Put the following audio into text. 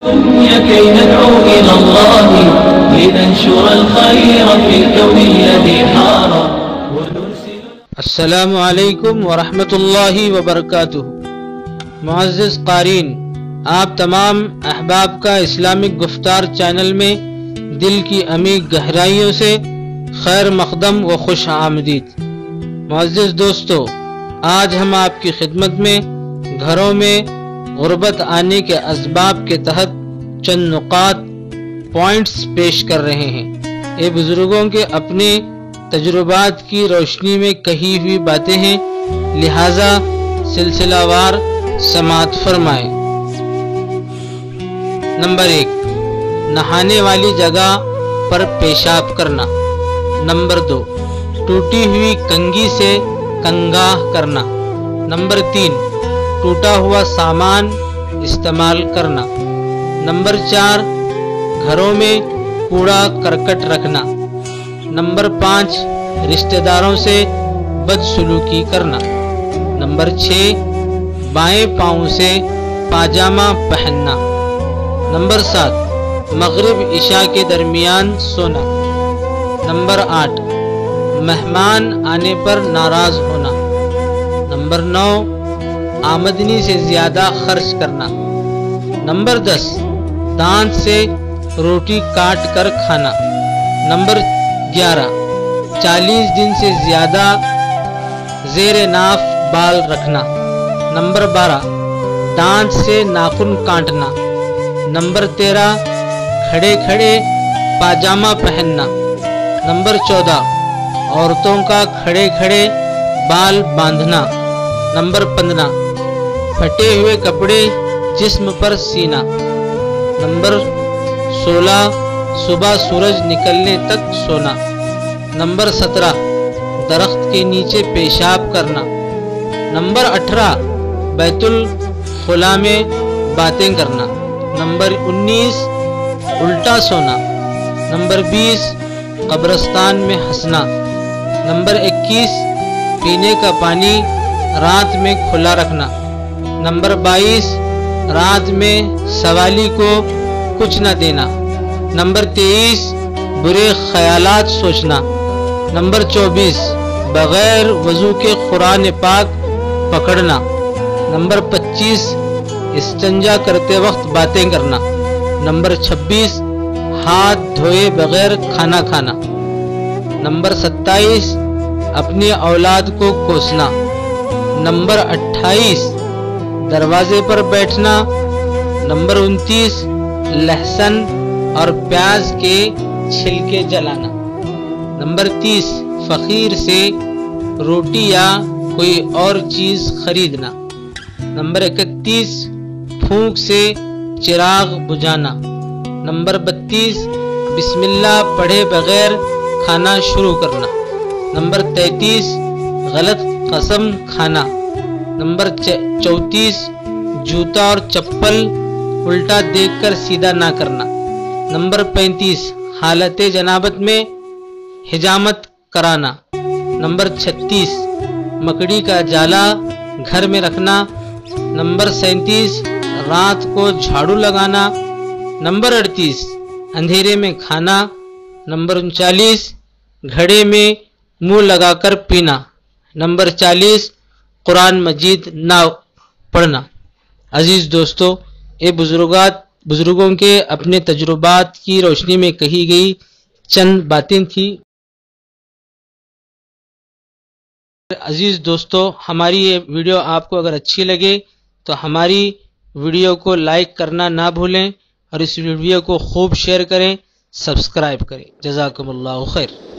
كي ندعو إلى الله لننشر الخير في الكون الذي حار. السلام علیکم ورحمۃ اللہ وبرکاتہ۔ معزز قارئین، آپ تمام احباب کا اسلامک گفتار چینل میں دل کی عمیق گہرائیوں سے خیر مقدم و خوش آمدید۔ معزز دوستو، آج ہم آپ کی خدمت میں گھروں میں غربت آنے کے اسباب کے تحت چند نقاط پوائنٹس پیش کر رہے ہیں۔ یہ بزرگوں کے اپنے تجربات کی روشنی میں کہی ہوئی باتیں ہیں، لہذا سلسلہ وار سماعت فرمائیں۔ نمبر 1، نہانے والی جگہ پر پیشاب کرنا۔ نمبر 2، ٹوٹی ہوئی کنگھی سے کنگاہ کرنا۔ نمبر 3، ٹوٹا ہوا سامان استعمال کرنا۔ نمبر 4، گھروں میں کوڑا کرکٹ رکھنا۔ نمبر 5، رشتہ داروں سے بدسلوکی کرنا۔ نمبر 6، بائیں پاؤں سے پاجامہ پہننا۔ نمبر 7، مغرب عشاء کے درمیان سونا۔ نمبر 8، مہمان آنے پر ناراض ہونا۔ نمبر 9، آمدنی سے زیادہ خرچ کرنا۔ نمبر 10، دانت سے روٹی کاٹ کر کھانا۔ نمبر 11، 40 دن سے زیادہ زیر ناف بال رکھنا۔ نمبر 12، دانت سے ناخن کاٹنا۔ نمبر 13، کھڑے کھڑے پاجامہ پہننا۔ نمبر 14، عورتوں کا کھڑے کھڑے بال باندھنا۔ نمبر 15، پھٹے ہوئے کپڑے جسم پر سینا۔ نمبر 16، صبح سورج نکلنے تک سونا۔ نمبر 17، درخت کے نیچے پیشاب کرنا۔ نمبر 18، بیت الخلا میں باتیں کرنا۔ نمبر 19، الٹا سونا۔ نمبر 20، قبرستان میں ہنسنا۔ نمبر 21، پینے کا پانی رات میں کھلا رکھنا۔ نمبر 22، رات میں سوالی کو کچھ نہ دینا۔ نمبر 23، برے خیالات سوچنا۔ نمبر 24، بغیر وضو کے قرآن پاک پکڑنا۔ نمبر 25، استنجا کرتے وقت باتیں کرنا۔ نمبر 26، ہاتھ دھوئے بغیر کھانا کھانا۔ نمبر 27، اپنی اولاد کو کوسنا۔ نمبر 28، دروازے پر بیٹھنا۔ نمبر 29، لہسن اور پیاز کے چھلکے جلانا۔ نمبر 30، فقیر سے روٹی یا کوئی اور چیز خریدنا۔ نمبر 31، پھونک سے چراغ بجھانا۔ نمبر 32، بسم اللہ پڑھے بغیر کھانا شروع کرنا۔ نمبر 33، غلط قسم کھانا۔ نمبر 34، جوتا اور چپل الٹا دیکھ کر سیدھا نہ کرنا۔ نمبر 35، حالت جنابت میں حجامت کرانا۔ نمبر 36، مکڑی کا جالا گھر میں رکھنا۔ نمبر 37، رات کو جھاڑو لگانا۔ نمبر 38، اندھیرے میں کھانا۔ نمبر 39، گھڑے میں منہ لگا کر پینا۔ نمبر 40، قرآن مجید نہ پڑھنا۔ عزیز دوستو، یہ بزرگوں کے اپنے تجربات کی روشنی میں کہی گئی چند باتیں تھیں۔ عزیز دوستو، ہماری یہ ویڈیو آپ کو اگر اچھی لگے تو ہماری ویڈیو کو لائک کرنا نہ بھولیں اور اس ویڈیو کو خوب شیئر کریں، سبسکرائب کریں۔ جزاکم اللہ خیر۔